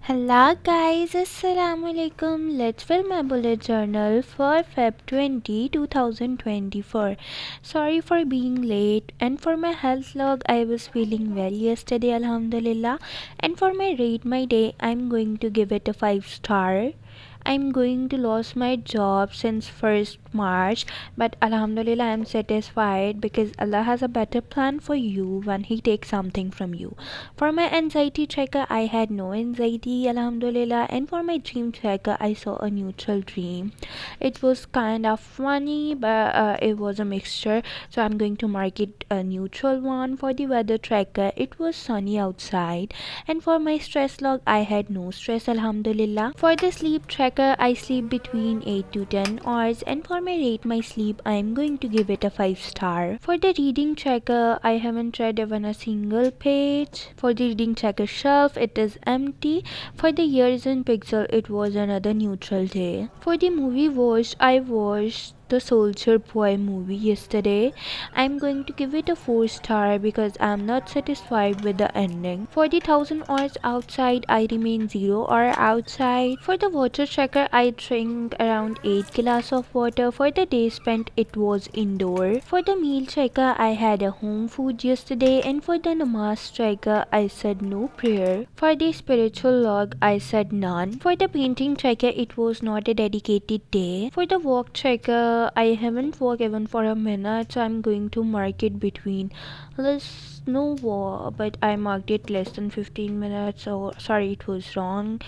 Hello guys, Assalamualaikum. Let's fill my bullet journal for Feb 2024. Sorry for being late, and for my health log I was feeling well yesterday, Alhamdulillah. And for my rate my day, I'm going to give it a 5 star. I'm going to lose my job since 1st March, but Alhamdulillah I'm satisfied because Allah has a better plan for you when He takes something from you. For my anxiety checker, I had no anxiety, Alhamdulillah, and for my dream checker, I saw a neutral dream. It was kind of funny, but it was a mixture, so I'm going to mark it a neutral one. For the weather tracker, it was sunny outside, and for my stress log, I had no stress, Alhamdulillah. For the sleep tracker, I sleep between 8 to 10 hours, and for my rate my sleep, I am going to give it a 5 star. For the reading tracker, I haven't read even a single page. For the reading tracker shelf, it is empty. For the years in pixel, it was another neutral day. For the movie watched, I watched the Soldier Boy movie yesterday. I'm going to give it a 4 star because I'm not satisfied with the ending. For the 1000 hours outside, I remain 0 hour outside. For the water tracker, I drink around 8 glass of water. For the day spent, it was indoor. For the meal tracker, I had a home food yesterday, and for the namaz tracker, I said no prayer. For the spiritual log, I said none. For the painting tracker, it was not a dedicated day. For the walk tracker, I haven't walked even for a minute, so I'm going to mark it between less no walk, but I marked it less than 15 minutes. So sorry, it was wrong.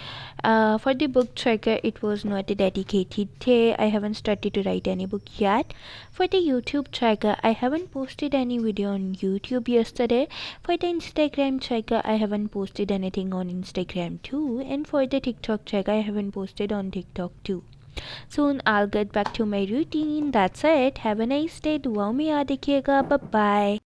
For the book tracker, it was not a dedicated day. I haven't started to write any book yet. For the YouTube tracker, I haven't posted any video on YouTube yesterday. For the Instagram tracker, I haven't posted anything on Instagram too. And for the TikTok tracker, I haven't posted on TikTok too. Soon I'll get back to my routine. That's it. Have a nice day. दुआओं में याद रखिएगा. Bye bye.